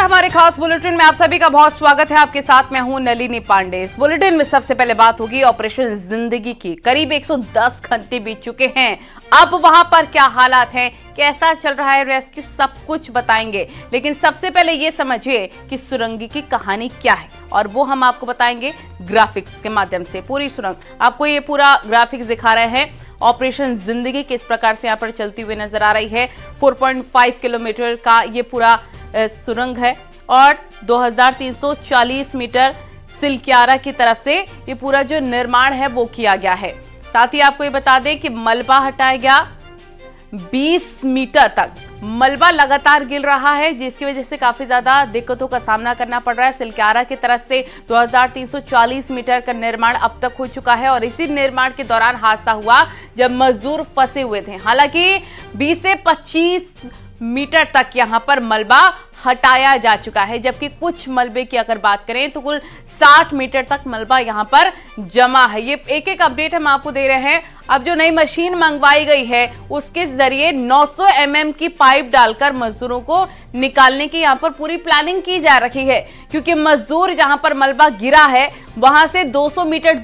हमारे खास बुलेटिन में आप सभी का बहुत स्वागत है। आपके साथ मैं हूं नलिनी पांडे। इस बुलेटिन में सबसे पहले बात होगी ऑपरेशन जिंदगी की। करीब 110 घंटे बीत चुके हैं। अब वहां पर क्या हालात हैं, कैसा चल रहा है रेस्क्यू, सब कुछ बताएंगे। लेकिन सबसे पहले ये समझिए कि सुरंग की कहानी क्या है, और वो हम आपको बताएंगे ग्राफिक्स के माध्यम से। पूरी सुरंग आपको ये पूरा ग्राफिक्स दिखा रहे हैं। ऑपरेशन जिंदगी किस प्रकार से यहाँ पर चलती हुई नजर आ रही है। 4.5 किलोमीटर का ये पूरा सुरंग है और 2340 मीटर सिलक्यारा की तरफ से ये पूरा जो निर्माण है वो किया गया है। साथ ही आपको ये बता दें कि मलबा हटाया गया 20 मीटर तक। मलबा लगातार गिर रहा है, जिसकी वजह से काफी ज्यादा दिक्कतों का सामना करना पड़ रहा है। सिलक्यारा की तरफ से 2340 मीटर का निर्माण अब तक हो चुका है और इसी निर्माण के दौरान हादसा हुआ जब मजदूर फंसे हुए थे। हालांकि 20 से 25 मीटर तक यहां पर मलबा हटाया जा चुका है, जबकि कुछ मलबे की अगर बात करें तो कुल 60 मीटर तक मलबा यहां पर जमा है। ये एक एक अपडेट हम आपको दे रहे हैं। अब जो नई मशीन मंगवाई गई है उसके जरिए 900 mm की पाइप डालकर मजदूरों को निकालने की यहां पर पूरी प्लानिंग की जा रही है, क्योंकि मजदूर जहां पर मलबा गिरा है वहां से 200 मीटर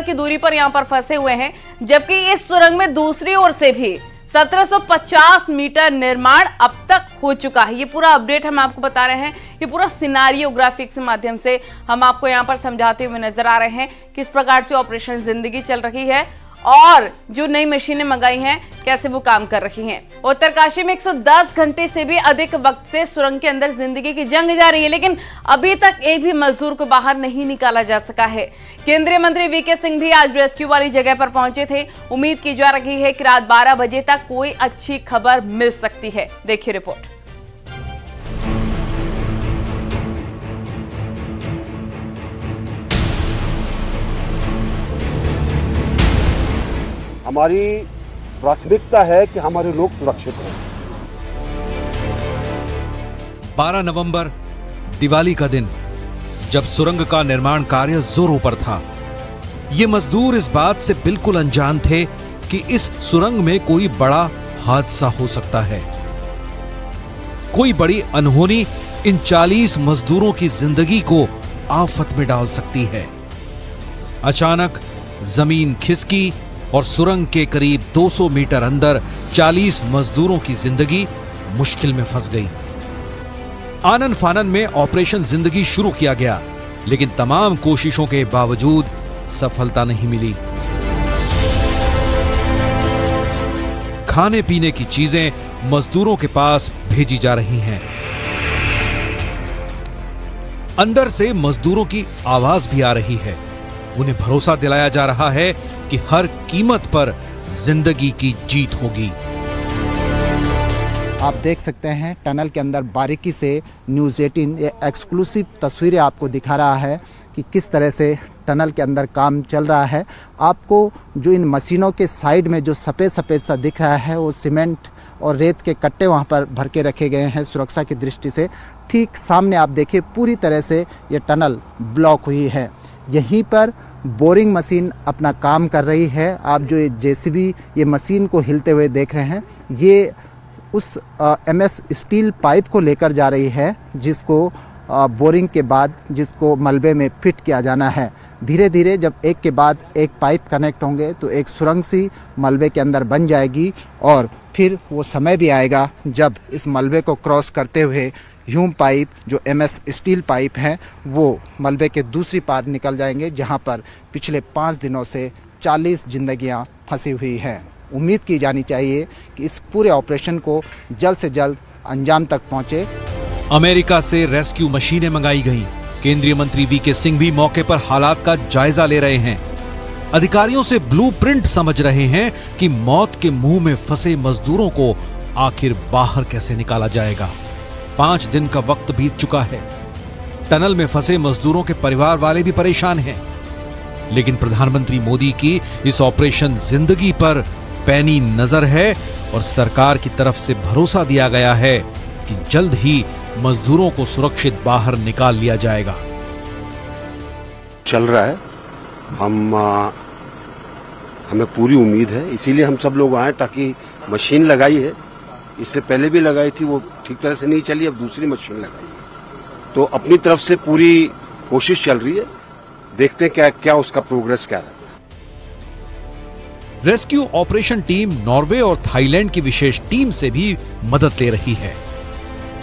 की दूरी पर यहां पर फंसे हुए हैं। जबकि इस सुरंग में दूसरी ओर से भी 1750 मीटर निर्माण अब तक हो चुका है। ये पूरा अपडेट हम आपको बता रहे हैं। ये पूरा सिनारियो ग्राफिक्स के माध्यम से हम आपको यहाँ पर समझाते हुए नजर आ रहे हैं किस प्रकार से ऑपरेशन जिंदगी चल रही है और जो नई मशीनें मंगाई हैं कैसे वो काम कर रही हैं। उत्तरकाशी में 110 घंटे से भी अधिक वक्त से सुरंग के अंदर जिंदगी की जंग जारी है, लेकिन अभी तक एक भी मजदूर को बाहर नहीं निकाला जा सका है। केंद्रीय मंत्री वीके सिंह भी आज रेस्क्यू वाली जगह पर पहुंचे थे। उम्मीद की जा रही है कि रात 12 बजे तक कोई अच्छी खबर मिल सकती है। देखिए रिपोर्ट। हमारी प्राथमिकता है कि हमारे लोग सुरक्षित हों। 12 नवंबर दिवाली का दिन, जब सुरंग का निर्माण कार्य जोरों पर था। ये मजदूर इस बात से बिल्कुल अनजान थे कि इस सुरंग में कोई बड़ा हादसा हो सकता है। कोई बड़ी अनहोनी इन 40 मजदूरों की जिंदगी को आफत में डाल सकती है। अचानक जमीन खिसकी और सुरंग के करीब 200 मीटर अंदर 40 मजदूरों की जिंदगी मुश्किल में फंस गई। आनन फानन में ऑपरेशन जिंदगी शुरू किया गया, लेकिन तमाम कोशिशों के बावजूद सफलता नहीं मिली। खाने पीने की चीजें मजदूरों के पास भेजी जा रही हैं। अंदर से मजदूरों की आवाज भी आ रही है। उन्हें भरोसा दिलाया जा रहा है कि हर कीमत पर जिंदगी की जीत होगी। आप देख सकते हैं टनल के अंदर बारीकी से न्यूज़ 18 ये एक्सक्लूसिव तस्वीरें आपको दिखा रहा है कि किस तरह से टनल के अंदर काम चल रहा है। आपको जो इन मशीनों के साइड में जो सफ़ेद सफ़ेद सा दिख रहा है वो सीमेंट और रेत के कट्टे वहाँ पर भर के रखे गए हैं सुरक्षा की दृष्टि से। ठीक सामने आप देखिए पूरी तरह से ये टनल ब्लॉक हुई है। यहीं पर बोरिंग मशीन अपना काम कर रही है। आप जो जेसीबी ये मशीन को हिलते हुए देख रहे हैं, ये उस एमएस स्टील पाइप को लेकर जा रही है जिसको बोरिंग के बाद जिसको मलबे में फिट किया जाना है। धीरे धीरे जब एक के बाद एक पाइप कनेक्ट होंगे तो एक सुरंग सी मलबे के अंदर बन जाएगी और फिर वो समय भी आएगा जब इस मलबे को क्रॉस करते हुए ह्यूम पाइप जो एमएस स्टील पाइप हैं वो मलबे के दूसरी पार निकल जाएंगे, जहां पर पिछले 5 दिनों से 40 जिंदगियां फंसी हुई हैं। उम्मीद की जानी चाहिए कि इस पूरे ऑपरेशन को जल्द से जल्द अंजाम तक पहुंचे। अमेरिका से रेस्क्यू मशीनें मंगाई गई। केंद्रीय मंत्री वीके सिंह भी मौके पर हालात का जायजा ले रहे हैं। अधिकारियों से ब्लूप्रिंट समझ रहे हैं कि मौत के मुंह में फंसे मजदूरों को आखिर बाहर कैसे निकाला जाएगा। 5 दिन का वक्त बीत चुका है। टनल में फंसे मजदूरों के परिवार वाले भी परेशान हैं, लेकिन प्रधानमंत्री मोदी की इस ऑपरेशन जिंदगी पर पैनी नजर है और सरकार की तरफ से भरोसा दिया गया है कि जल्द ही मजदूरों को सुरक्षित बाहर निकाल लिया जाएगा। चल रहा है, हमें पूरी उम्मीद है, इसीलिए हम सब लोग आए ताकि मशीन लगाई है इससे पहले भी लगाई थी, वो ठीक तरह से नहीं चली, अब दूसरी मशीन लगाई है। तो अपनी तरफ से पूरी कोशिश चल रही है, देखते हैं क्या उसका प्रोग्रेस क्या रहा। रेस्क्यू ऑपरेशन टीम नॉर्वे और थाईलैंड की विशेष टीम से भी मदद ले रही है।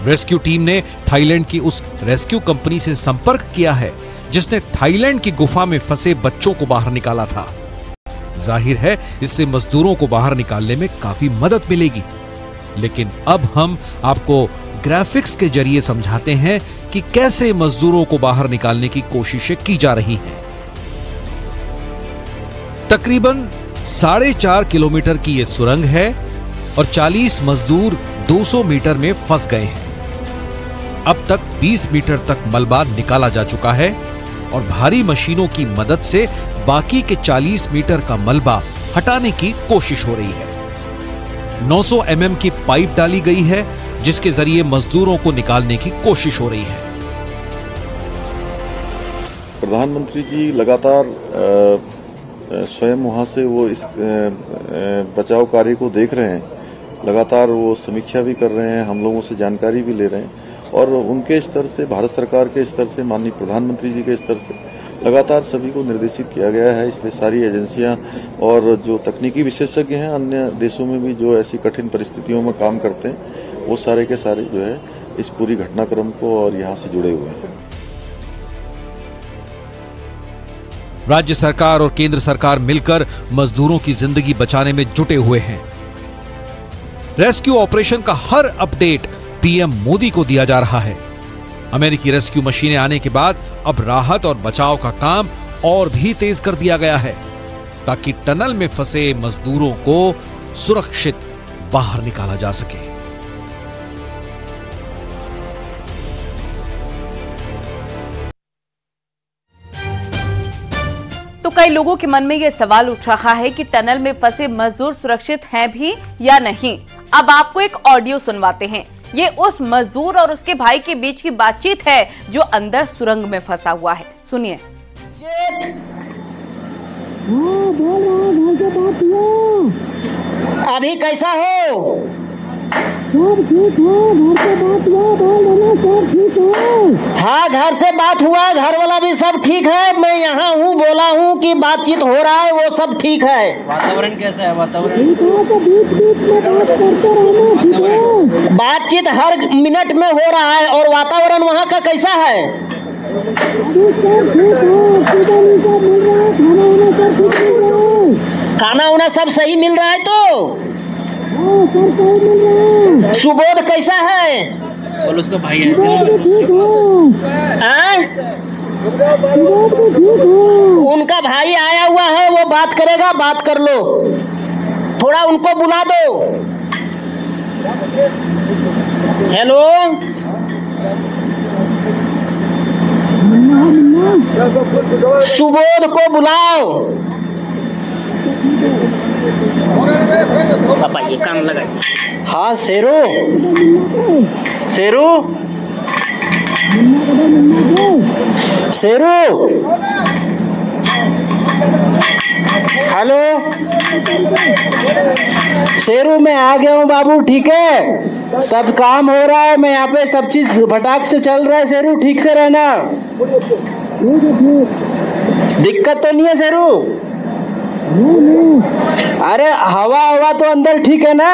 रेस्क्यू टीम ने थाईलैंड की उस रेस्क्यू कंपनी से संपर्क किया है जिसने थाईलैंड की गुफा में फंसे बच्चों को बाहर निकाला था। जाहिर है इससे मजदूरों को बाहर निकालने में काफी मदद मिलेगी। लेकिन अब हम आपको ग्राफिक्स के जरिए समझाते हैं कि कैसे मजदूरों को बाहर निकालने की कोशिशें की जा रही हैं। तकरीबन 4.5 किलोमीटर की यह सुरंग है और 40 मजदूर 200 मीटर में फंस गए हैं। अब तक 20 मीटर तक मलबा निकाला जा चुका है और भारी मशीनों की मदद से बाकी के 40 मीटर का मलबा हटाने की कोशिश हो रही है। 900 mm की पाइप डाली गई है जिसके जरिए मजदूरों को निकालने की कोशिश हो रही है। प्रधानमंत्री जी लगातार स्वयं वहां से वो इस बचाव कार्य को देख रहे हैं, लगातार वो समीक्षा भी कर रहे हैं, हम लोगों से जानकारी भी ले रहे हैं और उनके स्तर से, भारत सरकार के स्तर से, माननीय प्रधानमंत्री जी के स्तर से लगातार सभी को निर्देशित किया गया है। इसलिए सारी एजेंसियां और जो तकनीकी विशेषज्ञ हैं अन्य देशों में भी जो ऐसी कठिन परिस्थितियों में काम करते हैं, वो सारे के सारे जो है इस पूरी घटनाक्रम को और यहाँ से जुड़े हुए हैं। राज्य सरकार और केंद्र सरकार मिलकर मजदूरों की जिंदगी बचाने में जुटे हुए हैं। रेस्क्यू ऑपरेशन का हर अपडेट पीएम मोदी को दिया जा रहा है। अमेरिकी रेस्क्यू मशीनें आने के बाद अब राहत और बचाव का काम और भी तेज कर दिया गया है ताकि टनल में फंसे मजदूरों को सुरक्षित बाहर निकाला जा सके। तो कई लोगों के मन में यह सवाल उठ रहा है कि टनल में फंसे मजदूर सुरक्षित हैं भी या नहीं। अब आपको एक ऑडियो सुनवाते हैं। ये उस मजदूर और उसके भाई के बीच की बातचीत है जो अंदर सुरंग में फंसा हुआ है। सुनिए। अभी कैसा हो? सब ठीक है, घर से बात हुआ, सब ठीक है। हाँ, घर से बात हुआ, घर वाला भी सब ठीक है। मैं यहाँ हूँ, बोला हूँ कि बातचीत हो रहा है, वो सब ठीक है। वातावरण कैसा है? वातावरण ठीक है, तो बीच-बीच में बात करते रहना, ठीक है। बातचीत हर मिनट में हो रहा है। और वातावरण वहाँ का कैसा है? अभी सब ठीक है, ऑक्सीजन सब मिल रहा है, खाना वाना सब ठीक मिल रहा है। खाना वाना सब सही मिल रहा है तो? हाँ, सब सही मिल रहा है। सुबोध कैसा है? और उसका भाई है। ठीक है, उनका भाई आया हुआ है, वो बात करेगा, बात कर लो। थोड़ा उनको बुला दो। हेलो, सुबोध को बुलाओ। पापा ये कान लगाइए। हाँ शेरू, शेरू, शेरू, हेलो शेरू, मैं आ गया हूँ बाबू, ठीक है। सब काम हो रहा है, मैं यहाँ पे सब चीज फटाक से चल रहा है शेरू, ठीक से रहना। दिक्कत तो नहीं है शेरू? अरे हवा तो अंदर ठीक है ना?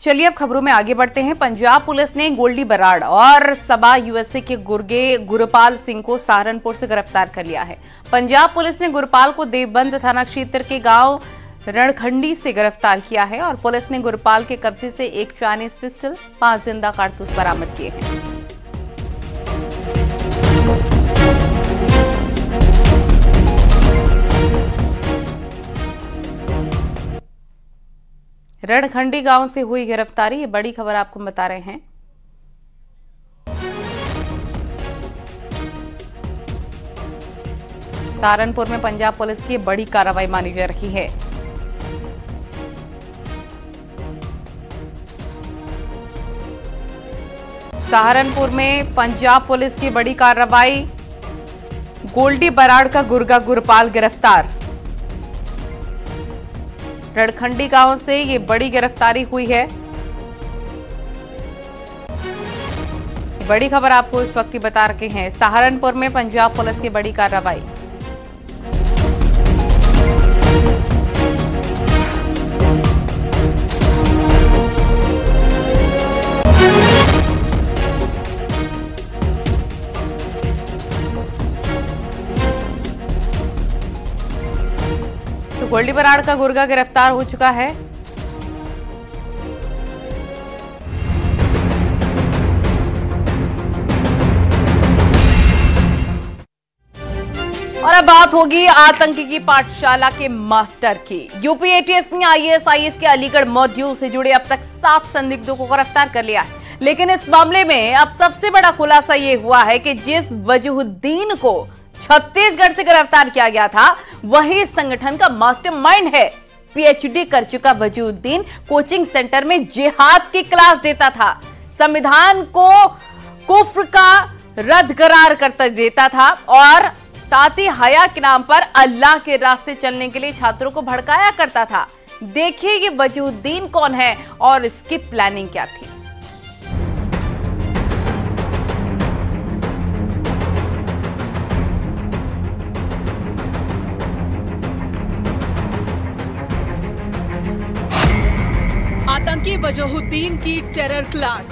चलिए अब खबरों में आगे बढ़ते हैं। पंजाब पुलिस ने गोल्डी बराड़ और सबा यूएसए के गुरपाल सिंह को सहारनपुर से गिरफ्तार कर लिया है। पंजाब पुलिस ने गुरपाल को देवबंद थाना क्षेत्र के गांव रणखंडी से गिरफ्तार किया है और पुलिस ने गुरपाल के कब्जे से एक चाइनीज पिस्टल, 5 जिंदा कारतूस बरामद किए हैं। रणखंडी गांव से हुई गिरफ्तारी, ये बड़ी खबर आपको बता रहे हैं। सहारनपुर में पंजाब पुलिस की बड़ी कार्रवाई मानी जा रही है। सहारनपुर में पंजाब पुलिस की बड़ी कार्रवाई, गोल्डी बराड़ का गुर्गा गुरपाल गिरफ्तार। रड़खंडी गांव से ये बड़ी गिरफ्तारी हुई है। बड़ी खबर आपको इस वक्त ही बता रहे हैं, सहारनपुर में पंजाब पुलिस की बड़ी कार्रवाई। तो गोल्डी बराड़ का गुर्गा गिरफ्तार हो चुका है। और अब बात होगी आतंकी की पाठशाला के मास्टर की। यूपी एटीएस ने आईएसआईएस के अलीगढ़ मॉड्यूल से जुड़े अब तक 7 संदिग्धों को गिरफ्तार कर लिया है। लेकिन इस मामले में अब सबसे बड़ा खुलासा यह हुआ है कि जिस वजहुद्दीन को छत्तीसगढ़ से गिरफ्तार किया गया था, वही संगठन का मास्टरमाइंड है। पीएचडी कर चुका वजहुद्दीन कोचिंग सेंटर में जिहाद की क्लास देता था, संविधान को कुफ्र का रद्द करार करता देता था और साथ ही हया के नाम पर अल्लाह के रास्ते चलने के लिए छात्रों को भड़काया करता था। देखिए ये वजहुद्दीन कौन है और इसकी प्लानिंग क्या थी। आतंकी वजहुद्दीन की टेरर क्लास।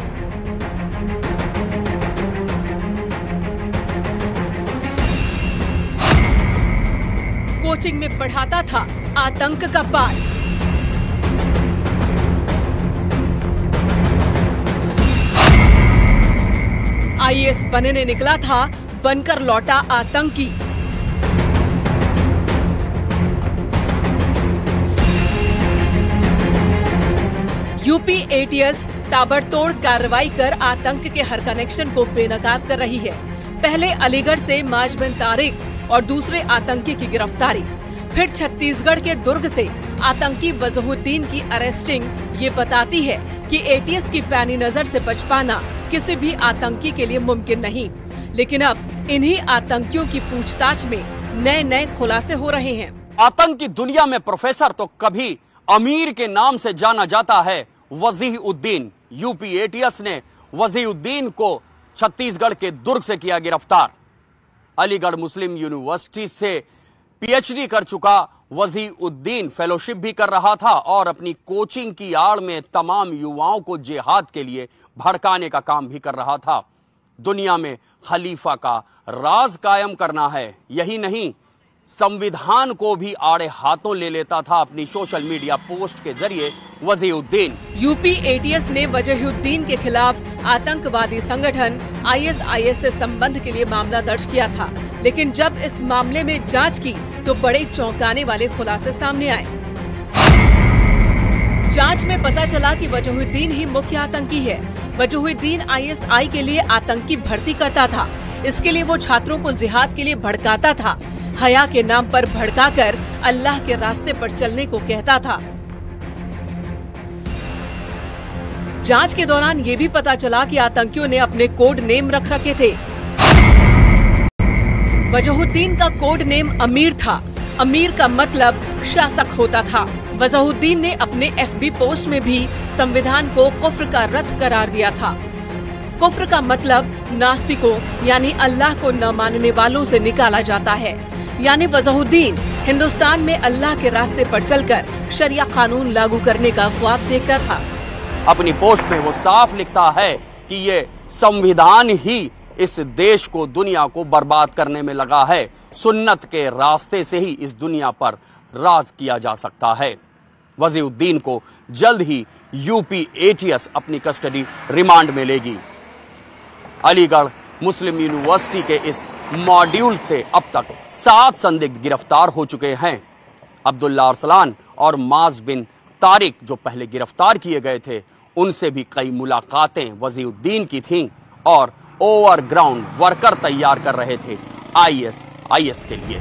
कोचिंग में पढ़ाता था आतंक का पाठ। आईएएस बनने निकला था, बनकर लौटा आतंकी। यूपी एटीएस ताबड़तोड़ कार्रवाई कर आतंक के हर कनेक्शन को बेनकाब कर रही है। पहले अलीगढ़ से माज बिन तारिक और दूसरे आतंकी की गिरफ्तारी, फिर छत्तीसगढ़ के दुर्ग से आतंकी वजहुद्दीन की अरेस्टिंग ये बताती है कि एटीएस की पैनी नजर से बच पाना किसी भी आतंकी के लिए मुमकिन नहीं। लेकिन अब इन्हीं आतंकियों की पूछताछ में नए नए खुलासे हो रहे हैं। आतंक की दुनिया में प्रोफेसर तो कभी अमीर के नाम से जाना जाता है वजीहुद्दीन। यूपी एटीएस ने वजीहुद्दीन को छत्तीसगढ़ के दुर्ग से किया गिरफ्तार। अलीगढ़ मुस्लिम यूनिवर्सिटी से पीएचडी कर चुका वजीहुद्दीन फेलोशिप भी कर रहा था और अपनी कोचिंग की आड़ में तमाम युवाओं को जिहाद के लिए भड़काने का काम भी कर रहा था। दुनिया में खलीफा का राज कायम करना है, यही नहीं संविधान को भी आड़े हाथों ले लेता था अपनी सोशल मीडिया पोस्ट के जरिए वजीहुद्दीन। यूपी एटीएस ने वजीहुद्दीन के खिलाफ आतंकवादी संगठन आईएसआईएस से संबंध के लिए मामला दर्ज किया था। लेकिन जब इस मामले में जांच की तो बड़े चौंकाने वाले खुलासे सामने आए। जांच में पता चला कि वजीहुद्दीन ही मुख्य आतंकी है। वजीहुद्दीन आईएसआई के लिए आतंकी भर्ती करता था। इसके लिए वो छात्रों को जिहाद के लिए भड़काता था, हया के नाम पर भड़काकर अल्लाह के रास्ते पर चलने को कहता था। जांच के दौरान ये भी पता चला कि आतंकियों ने अपने कोड नेम रख रखे थे। वजहुद्दीन का कोड नेम अमीर था। अमीर का मतलब शासक होता था। वजहुद्दीन ने अपने एफबी पोस्ट में भी संविधान को कुफ्र का रद्द करार दिया था। कुफ्र का मतलब नास्तिकों यानी अल्लाह को न मानने वालों से निकाला जाता है। यानी वजहुद्दीन हिंदुस्तान में अल्लाह के रास्ते पर चलकर शरिया कानून लागू करने का ख्वाब देखता था। अपनी पोस्ट में वो साफ लिखता है कि ये संविधान ही इस देश को, दुनिया को बर्बाद करने में लगा है। सुन्नत के रास्ते से ही इस दुनिया पर राज किया जा सकता है। वजीहुद्दीन को जल्द ही यूपी एटीएस अपनी कस्टडी रिमांड में लेगी। अलीगढ़ मुस्लिम यूनिवर्सिटी के इस मॉड्यूल से अब तक 7 संदिग्ध गिरफ्तार हो चुके हैं। अब्दुल्ला अरसलान और माज बिन तारिक जो पहले गिरफ्तार किए गए थे, उनसे भी कई मुलाकातें वजीहुद्दीन की थीं और ओवरग्राउंड वर्कर तैयार कर रहे थे आईएसआईएस के लिए।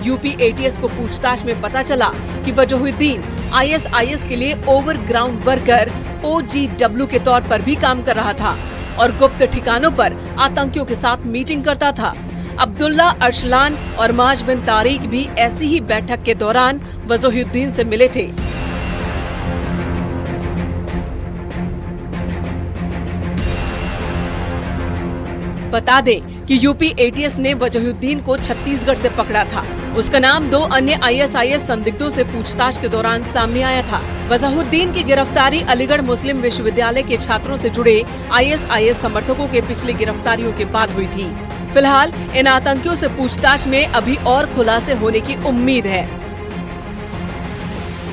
यूपी एटीएस को पूछताछ में पता चला कि वजहुद्दीन आईएसआईएस के लिए ओवरग्राउंड वर्कर OGW के तौर पर भी काम कर रहा था और गुप्त ठिकानों पर आतंकियों के साथ मीटिंग करता था। अब्दुल्ला अरसलान और माज बिन तारिक भी ऐसी ही बैठक के दौरान वजहुद्दीन से मिले थे। बता दें कि यूपी एटीएस ने वजहुद्दीन को छत्तीसगढ़ से पकड़ा था। उसका नाम 2 अन्य आईएसआईएस संदिग्धों से पूछताछ के दौरान सामने आया था। वजहुद्दीन की गिरफ्तारी अलीगढ़ मुस्लिम विश्वविद्यालय के छात्रों से जुड़े आईएसआईएस समर्थकों के पिछली गिरफ्तारियों के बाद हुई थी। फिलहाल इन आतंकियों से पूछताछ में अभी और खुलासे होने की उम्मीद है।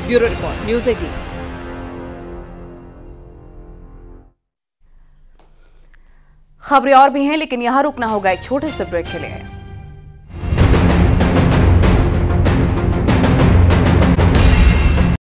Bureau report, news 18। खबरें और भी हैं, लेकिन यहाँ रुकना होगा एक छोटे से ब्रेक के लिए।